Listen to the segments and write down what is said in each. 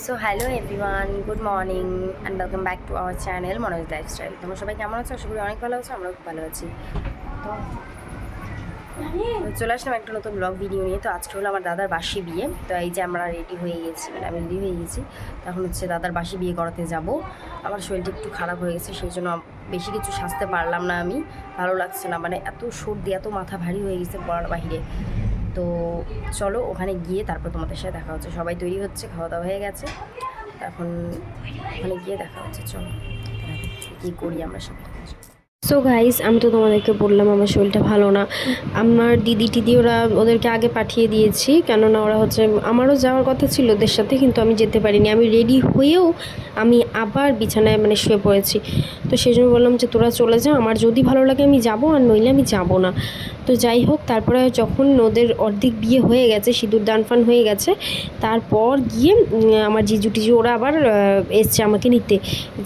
So hello everyone, good morning and welcome back to our channel Manoj lifestyle. তোমরা সবাই কেমন আছো? আশা করি অনেক ভালো আছো, আমরাও খুব ভালো আছি। তো চলে আসলাম একটা নতুন ব্লগ ভিডিও নিয়ে। তো আজকে হলো আমার দাদার বাসি বিয়ে। তো এই যে আমরা রেডি হয়ে গেছি, মানে আমি রেডি হয়ে গেছি। তখন হচ্ছে দাদার বাসি বিয়ে করাতে যাব। আমার শরীরটা একটু খারাপ হয়ে গেছে, সেই জন্য বেশি কিছু সাজতে পারলাম না। আমি ভালো লাগছে না, মানে এত সর্দি, এত মাথা ভারী হয়ে গেছে বলার বাহিরে। তো চলো ওখানে গিয়ে তারপর তোমাদের সাথে দেখা হচ্ছে। সবাই তৈরি হচ্ছে, খাওয়া দাওয়া হয়ে গেছে। এখন ওখানে গিয়ে দেখা হচ্ছে। চলো কী করি আমরা সবাই। সো গাইস, আমি তো তোমাদেরকে বললাম আমার শরীরটা ভালো না। আমার দিদি টিদি ওদেরকে আগে পাঠিয়ে দিয়েছি, কেননা ওরা হচ্ছে আমারও যাওয়ার কথা ছিল ওদের সাথে, কিন্তু আমি যেতে পারিনি। আমি রেডি হয়েও আমি আবার বিছানায় শুয়ে পড়েছি। তো সেই জন্য বললাম যে তোরা চলে যা, আমার যদি ভালো লাগে আমি যাব, আর নইলে আমি যাব না। তো যাই হোক, তারপরে যখন ওদের অর্ধেক বিয়ে হয়ে গেছে, সিঁদুর দান ফান হয়ে গেছে, তারপর গিয়ে আমার জিজু টিজু ওরা আবার এসছে আমাকে নিতে,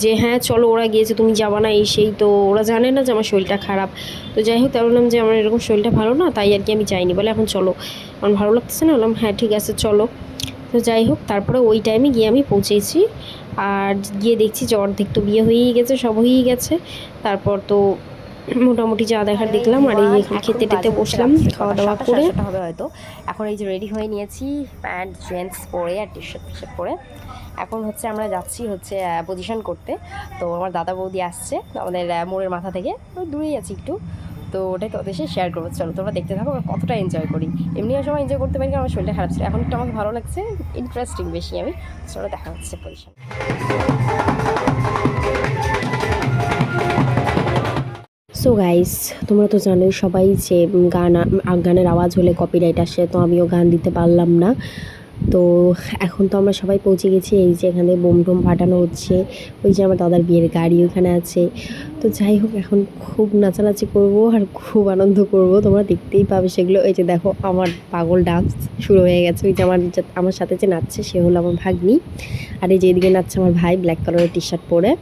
যে হ্যাঁ চলো, ওরা গিয়েছে তুমি যাবা না, এই সেই। তো ওরা জানে না যে আমার শরীরটা খারাপ। তো যাই হোক, তাই বললাম যে আমার এরকম শরীরটা ভালো না, তাই আর কি আমি যাইনি। বলে এখন চলো, আমার ভালো লাগতেছে না। বললাম হ্যাঁ ঠিক আছে চলো। তো যাই হোক, তারপরে ওই টাইমে গিয়ে আমি পৌঁছেছি। আর গিয়ে দেখছি যে অর্ধেক তো বিয়ে হয়েই গেছে, সব হয়েই গেছে। তারপর তো মোটামুটি যা দেখার দেখলাম। আর এই যে এখন খেতে টেতে বসলাম, খাওয়া দাওয়া করে। হবে হয়তো। এখন এই যে রেডি হয়ে নিয়েছি, প্যান্ট জিন্স পরে আর টি শার্ট পরে। এখন হচ্ছে আমরা যাচ্ছি হচ্ছে পজিশন করতে। তো আমার দাদা বৌদি আসছে আমাদের মোড়ের মাথা থেকে, দূরেই আছি একটু। তো ওটাই তো ওদের সাথে শেয়ার করবো। চলো তোমরা দেখতে থাকো আমরা কতটা এনজয় করি। এমনিও সময় এনজয় করতে পারি, আমার শরীরটা খারাপ ছিল, এখন একটু আমাকে ভালো লাগছে, ইন্টারেস্টিং বেশি আমি। চলো দেখা হচ্ছে পজিশন। সো গাইস, তোমরা তো জানোই সবাই যে গানের আওয়াজ হলে কপিরাইট আসে, তো আমিও গান দিতে পারলাম না। তো এখন তো আমরা সবাই পৌঁছে গেছি। এই যে এখানে বোম টোম ফাটানো হচ্ছে, ওই যে আমার দাদার বিয়ের গাড়ি ওখানে আছে। তো যাই হোক, এখন খুব নাচানাচি করব আর খুব আনন্দ করব, তোমরা দেখতেই পাবে সেগুলো। এই যে দেখো আমার পাগল ডান্স শুরু হয়ে গেছে। ওই যে আমার সাথে যে নাচছে সে হলো আমার ভাগ্নি, আর এই যে এদিকে নাচছে আমার ভাই ব্ল্যাক কালারের টি শার্ট পরে।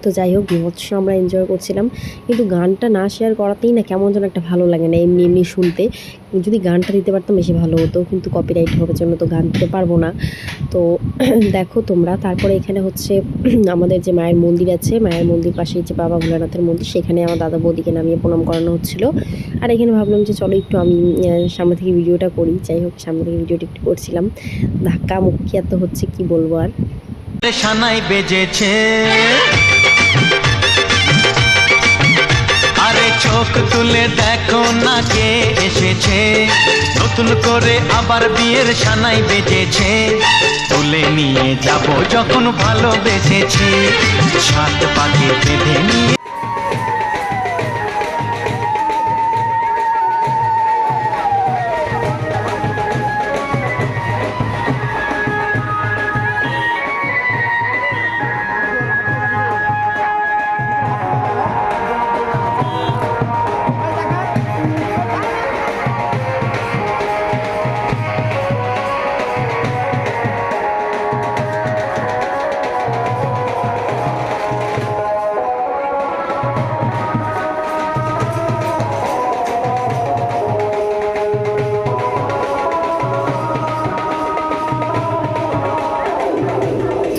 তো যাই হোক, বিভৎস আমরা এনজয় করছিলাম। কিন্তু গানটা না শেয়ার করাতেই না কেমন যেন একটা ভালো লাগে না এমনি এমনি শুনতে। যদি গানটা দিতে পারতাম বেশি ভালো হতো, কিন্তু কপিরাইট হওয়ার জন্য তো গান দিতে পারবো না। তো দেখো তোমরা, তারপরে এখানে হচ্ছে আমাদের যে মায়ের মন্দির আছে, মায়ের মন্দির পাশে যে বাবা ভোলানাথের মন্দির, সেখানে আমার দাদা বৌদিকে নামিয়ে প্রণাম করানো হচ্ছিলো। আর এখানে ভাবলাম যে চলো একটু আমি সামনে থেকে ভিডিওটা করি। যাই হোক, সামনে থেকে ভিডিওটা একটু করছিলাম। ধাক্কা মুক্কি এত হচ্ছে, কি বলবো আর। সানাই বেজেছে, আরে চোখ তুলে দেখো না কে এসেছে, নতুন করে আবার বিয়ের সানাই বেজেছে। তুলে নিয়ে যাব যখন ভালোবেসেছি, সাত পাকে বেঁধে নিয়ে।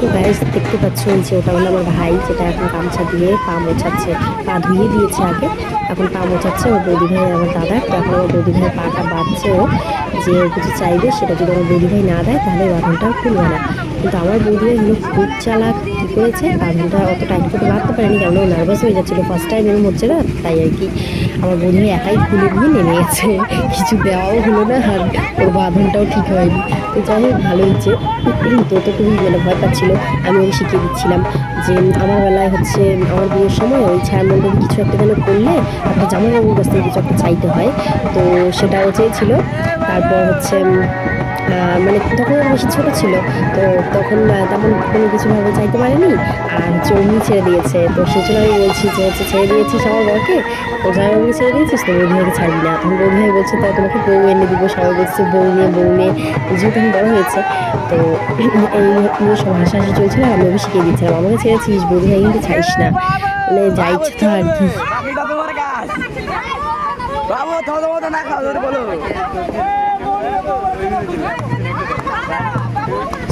তো গাইস, দেখতে পাচ্ছ ওই যে ওটা হলো আমার ভাই, যেটা এখন গামছা দিয়ে পা মোছাচ্ছে। পা ধুয়ে দিয়েছে আগে, এখন পা মোছাচ্ছে। ও বৌদি ভাই আমার দাদা, তো এখন আমার বৌদি ভাই পাটা বাঁধছে। ও যে ও কিছু চাইবে, সেটা যদি আমার বৌদি ভাই না দেয় তাহলে বাঁধনটা খুলবে না। কিন্তু আমার বৌদি ভাই হলো খুব চালাক, কী করেছে, বাঁধনটা অত টাইট করে বাঁধতে পারেনি, কারণ ও নার্ভাস হয়ে যাচ্ছিলো, ফার্স্ট টাইম এরকম হচ্ছে না, তাই আর কি। আমার বৌদি ভাই একাই খুলে দিয়ে নেমে গেছে, কিছু দেওয়াও হলো না, আর ওর বাঁধনটাও ঠিক হয়নি। তো যাই হোক, ভালো হচ্ছে। তো খুবই ভয় পাচ্ছিল। আমি ওকে শিখিয়ে দিচ্ছিলাম যে আমার বেলায় হচ্ছে আমার বিয়ের সময় ওই ছায়ার মণ্ডপে কিছু একটা যেন করলে একটা জামাইবাবুর কাছ থেকে কিছু একটা চাইতে হয়। তো সেটাও চেয়েছিল। তারপর হচ্ছে মানে তখন আর বেশি ছোটো ছিল, তো তখন তেমন কোনো কিছুভাবে চাইতে পারেনি। আর হচ্ছে অমনি ছেড়ে দিয়েছে। তো সেই জন্য আমি বলছি যে হচ্ছে ছেড়ে দিয়েছিস আমার বরকে, তো জামাইবাবুকে ছেড়ে দিয়েছিস, তো বৌদি ভাইকে ছাড়বি না। তখন বৌদি ভাই বলছে তাই তোমাকে বউ এনে দিব, সবাই বলছে বউ নিয়ে যেহেতু আমি বড় হয়েছে। তো এই নিয়ে সব হাসাহাসি চলছিল, আমি ওকে শিখিয়ে দিচ্ছিলাম আমাকে ছেড়েছিস, বৌদি ভাই কিন্তু ছাড়িস না, মানে যা ইচ্ছে তো আর কি।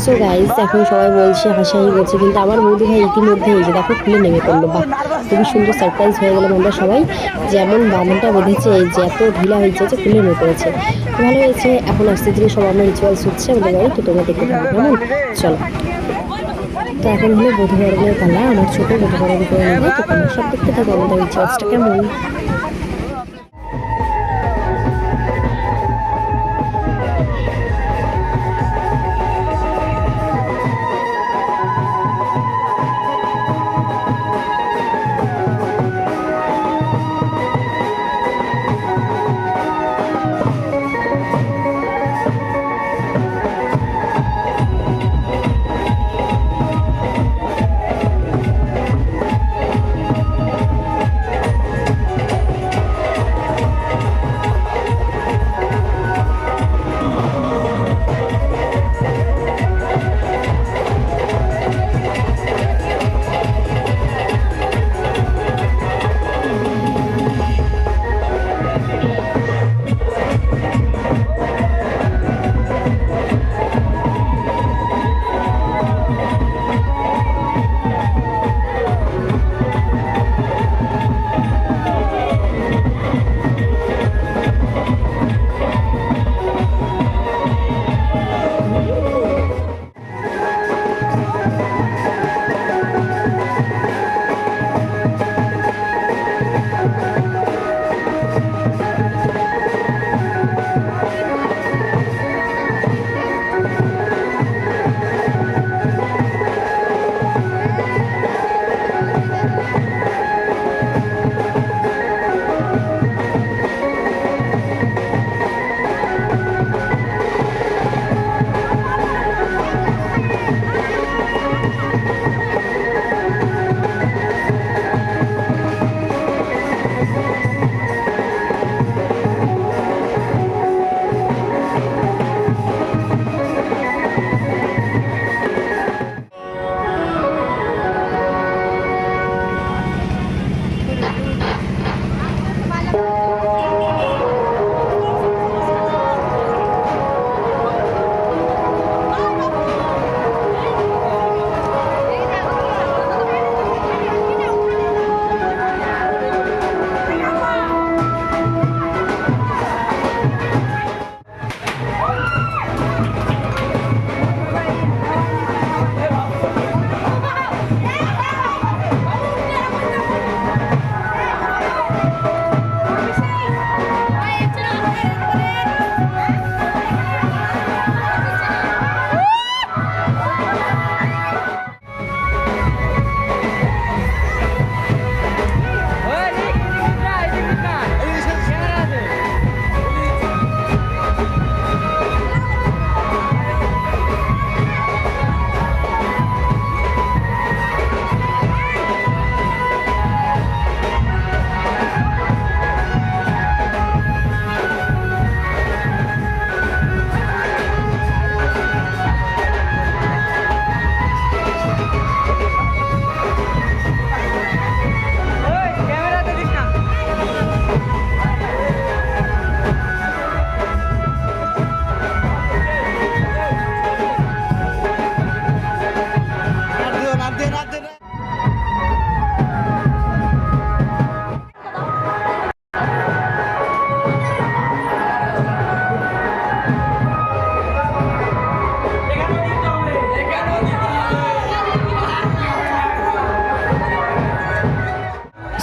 সো গাইস এখন সবাই বলছে হাসাহাসি করছে, কিন্তু আমার বৌদি ভাই ইতিমধ্যে এই যে দেখো খুলে নেমে পড়লো। বাহ, খুবই সুন্দর সারপ্রাইজ হয়ে গেলাম আমরা সবাই। যেমন বাঁধনটা বেঁধেছে এই যে এত ঢিলা হয়েছে যে খুলে নেমে পড়েছে, ভালো হয়েছে। এখন আস্তে ধীরে সব আমরা রিচুয়ালস হচ্ছে আমাদের বাড়ি, তো তোমরা দেখতে পাবো কেমন। চলো, তো এখন হলো বধূবরণের পালা, আমার ছোটো বধূবরণ করে নেবে, তো তোমরা সব দেখতে থাকো আমাদের রিচুয়ালসটা কেমন।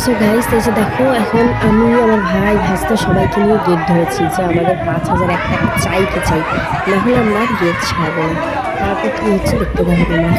সো গাইস এই যে দেখো এখন আমি আমার ভাই ভাস্তা সবাইকে নিয়ে গেট ধরেছি যে আমাদের 5,000 একটা চাইতে চাই, নাহলে আমরা গেট ছাড়বো না। তারপর কি হচ্ছে দেখতে পাবো না।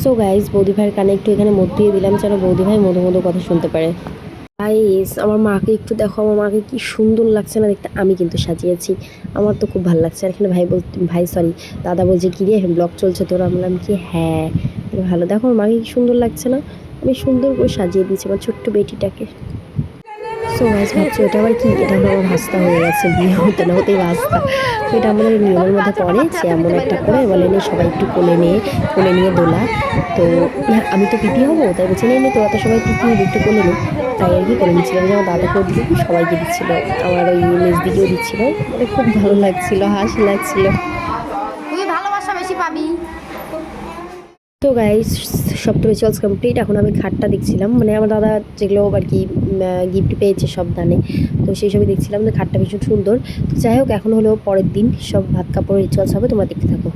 সো গাইজ বৌদি ভাইয়ের কানে একটু এখানে মদ দিয়ে দিলাম যেন বৌদি ভাই মধু মধু কথা শুনতে পারে। গাইজ আমার মাকে একটু দেখো, আমার মাকে কি সুন্দর লাগছে না দেখতে। আমি কিন্তু সাজিয়েছি, আমার তো খুব ভালো লাগছে। আর এখানে দাদা বলছে কি রে ব্লগ চলছে তোরা? বললাম কি হ্যাঁ ভালো, দেখো আমার মাকে কি সুন্দর লাগছে না? আমি সুন্দর করে সাজিয়ে দিয়েছি আমার ছোট্ট বেটিটাকে। সো গাইজ ভাবছি এটা আবার কি, এটা হলো আমার ভাস্তা হয়ে গেছে, বিয়ে হতে না হতেই ভাস্তা। তো এটা আমাদের নিয়মের মধ্যে পড়ে যে এমন একটা করে বলে নিয়ে সবাই একটু কোলে নিয়ে দোলা। তো আমি তো পিপি হবো, তাই বলছি নেই তোরা তো সবাই পিপি হবি, একটু কোলে নি। তাই আর কি করে নিচ্ছিলাম, যেমন দাদাকেও দিচ্ছিল সবাইকে দিচ্ছিলো, আমার ওই মেজ দিকেও দিচ্ছিলো। মানে খুব ভালো লাগছিলো, হাসি লাগছিলো। তুই ভালোবাসা বেশি পাবি। তো গাইস সব তো রিচুয়ালস কমপ্লিট। এখন আমি খাটটা দেখছিলাম, মানে আমার দাদা যেগুলো আর কি গিফট পেয়েছে সব দানে, তো সেই সবই দেখছিলাম যে খাটটা ভীষণ সুন্দর। তো যাই হোক এখন হলো পরের দিন সব ভাত কাপড় রিচুয়ালস হবে, তোমরা দেখতে থাকো।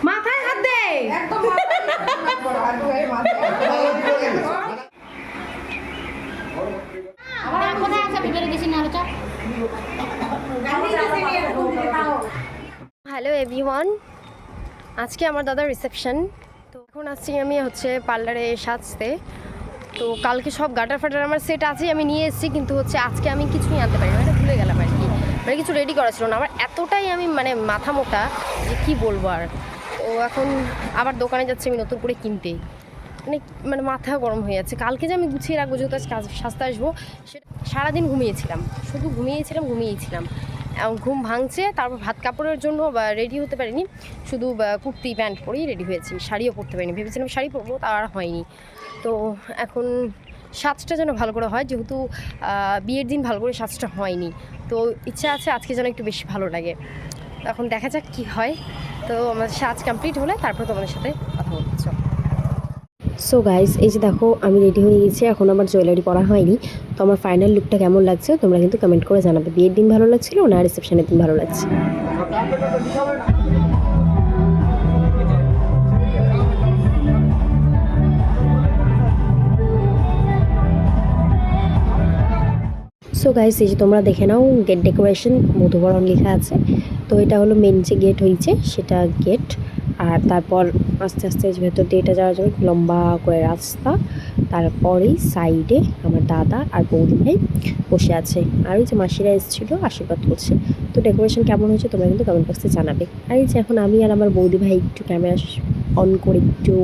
মাথায় হাত দে। হ্যালো এভরিওয়ান, আজকে আমার দাদার রিসেপশন। তো এখন আসছি আমি হচ্ছে পার্লারে সাজতে। তো কালকে সব গাটার ফাটার আমার সেট আছে, আমি নিয়ে এসেছি, কিন্তু হচ্ছে আজকে আমি কিছুই আনতে পারি না, এটা ভুলে গেলাম আর কি। মানে কিছু রেডি করা ছিল না আমার, এতটাই আমি মানে মাথা মোটা যে কী বলবো আর। তো এখন আবার দোকানে যাচ্ছি আমি নতুন করে কিনতে, মানে মাথা গরম হয়ে যাচ্ছে। কালকে যে আমি গুছিয়ে রাখবো যেহেতু আজ সাজতে আসবো, সেটা সারাদিন ঘুমিয়েছিলাম, শুধু ঘুমিয়েছিলাম। ঘুম ভাঙছে, তারপর ভাত কাপড়ের জন্য রেডি হতে পারিনি, শুধু কুর্তি প্যান্ট পরেই রেডি হয়েছি, শাড়িও পরতে পারিনি। ভেবেছিলাম শাড়ি পরবো, তা আর হয়নি। তো এখন সাজটা যেন ভালো করে হয়, যেহেতু বিয়ের দিন ভালো করে সাজটা হয়নি, তো ইচ্ছা আছে আজকে যেন একটু বেশি ভালো লাগে। এখন দেখা যাক কী হয়। তো আমার সাজ কমপ্লিট হলে তারপর তোমাদের সাথে কথা বলছো। সো গাইস এই যে দেখো আমি রেডি হয়ে গেছি, এখন আমার জুয়েলারি পরা হয়নি। তো আমার ফাইনাল লুকটা কেমন লাগছে তোমরা কিন্তু কমেন্ট করে জানাবে। বিয়ের দিন ভালো লাগছিল না রিসেপশনের দিন ভালো লাগছে? সো গাইস এই যে তোমরা দেখে নাও গেট ডেকোরেশন মধুবরণ লেখা আছে। তো এটা হলো মেন যে গেট হয়েছে সেটা গেট, আর তারপর আস্তে আস্তে ভেতর দিয়ে এটা যাওয়া যাবে, লম্বা করে রাস্তা। তারপরেই সাইডে আমার দাদা আর বৌদি ভাই বসে আছে, আর ওই যে মাসিরা এসেছিলো আশীর্বাদ করছে। তো ডেকোরেশন কেমন হয়েছে তোমরা কিন্তু কমেন্ট বক্সে জানাবে। আর এই যে এখন আমি আর আমার বৌদি ভাই একটু ক্যামেরা অন করে একটু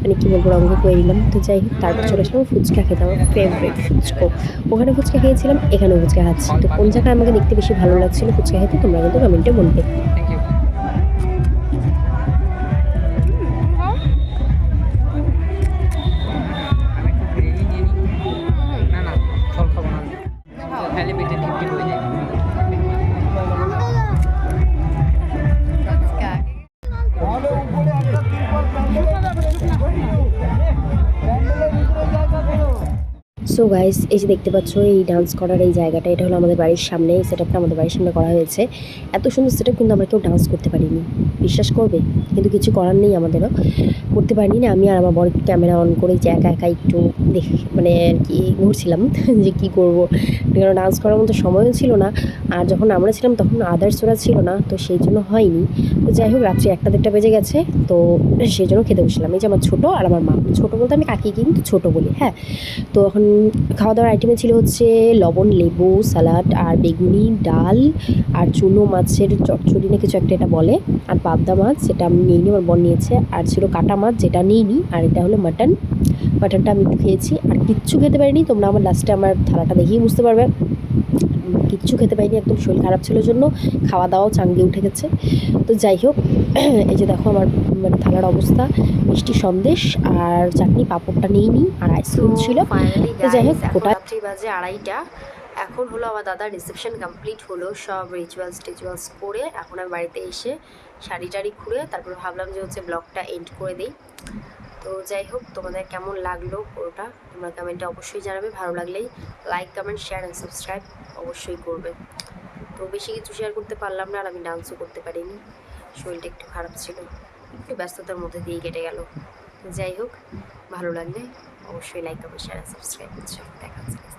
মানে কী বলবো রঙ করে দিলাম। তো যাই হোক তারপর চলে আসলাম ফুচকা খেতে, আমার ফেভারিট ফুচকো। ওখানে ফুচকা খেয়েছিলাম, এখানেও ফুচকা খাচ্ছি। তো কোন জায়গায় আমাকে দেখতে বেশি ভালো লাগছিলো ফুচকা খেতে তোমরা কিন্তু কমেন্টে বলবে। সো গাইস এই যে দেখতে পাচ্ছ এই ডান্স করার এই জায়গাটা, এটা হলো আমাদের বাড়ির সামনে। এই সেটআপটা আমাদের বাড়ির সামনে করা হয়েছে। এত সুন্দর সেটআপ কিন্তু আমরা কেউ ডান্স করতে পারিনি, বিশ্বাস করবে। কিন্তু কিছু করার নেই, আমাদেরও করতে পারিনি না। আমি আর আমার বড় ক্যামেরা অন করে যে একা একা একটু মানে আর কি ঘুরছিলাম যে কী করবো, কারণ ডান্স করার মতো সময়ও ছিল না। আর যখন আমরা ছিলাম তখন আদার্স ওরা ছিল না, তো সেই জন্য হয়নি। তো যাই হোক রাত্রি 1টা-2টা বেজে গেছে, তো সেই জন্য খেতে বসলাম। এই যে আমার ছোটো আর আমার মা, ছোটো বলতে আমি কাকি কিন্তু ছোটো বলি, হ্যাঁ। তো এখন খাওয়া দাওয়ার আইটেমে ছিল হচ্ছে লবণ, লেবু, স্যালাড আর বেগুনি, ডাল আর চুনো মাছের চচ্চড়ি না কিছু একটা এটা বলে, আর পাবদা মাছ যেটা আমি নিইনি, আমার বোন নিয়েছে, আর ছিল কাটা মাছ যেটা নিইনি, আর এটা হলো মাটনটা আমি একটু খেয়েছি, আর কিচ্ছু খেতে পারিনি। তোমরা আমার লাস্টে আমার থালাটা দেখেই বুঝতে পারবে। কিচ্ছু খেতে পারিনি, একদম শরীর খারাপ ছিল জন্য খাওয়া দাওয়াও চাঙ্গে উঠে গেছে। তো যাই হোক, এই যে দেখো আমার মানে থালার অবস্থা, মিষ্টি সন্দেশ আর চাটনি, পাঁপড়টা নিইনি, আর আইসক্রিম ছিল। ফাইনালি তো যাই হোক, এখন গোটা রাত্রি বাজে 2:30। এখন হলো আমার দাদার রিসেপশন কমপ্লিট হলো, সব রিচুয়ালস করে এখন আমি বাড়িতে এসে শাড়ি টাড়ি খুঁড়ে তারপর ভাবলাম যে হচ্ছে ব্লগটা এন্ড করে দিই। তো যাই হোক, তোমাদের কেমন লাগলো পুরোটা তোমরা কমেন্টে অবশ্যই জানাবে। ভালো লাগলেই like, comment, share and subscribe অবশ্যই করবে। তো বেশি কিছু শেয়ার করতে পারলাম না, আর আমি ডান্সও করতে পারিনি, শরীরটা একটু খারাপ ছিল, একটু ব্যস্ততার মধ্যে দিয়ে কেটে গেল। তো যাই হোক, ভালো লাগলে অবশ্যই like, comment, share and subscribe করছো। দেখা যাচ্ছে।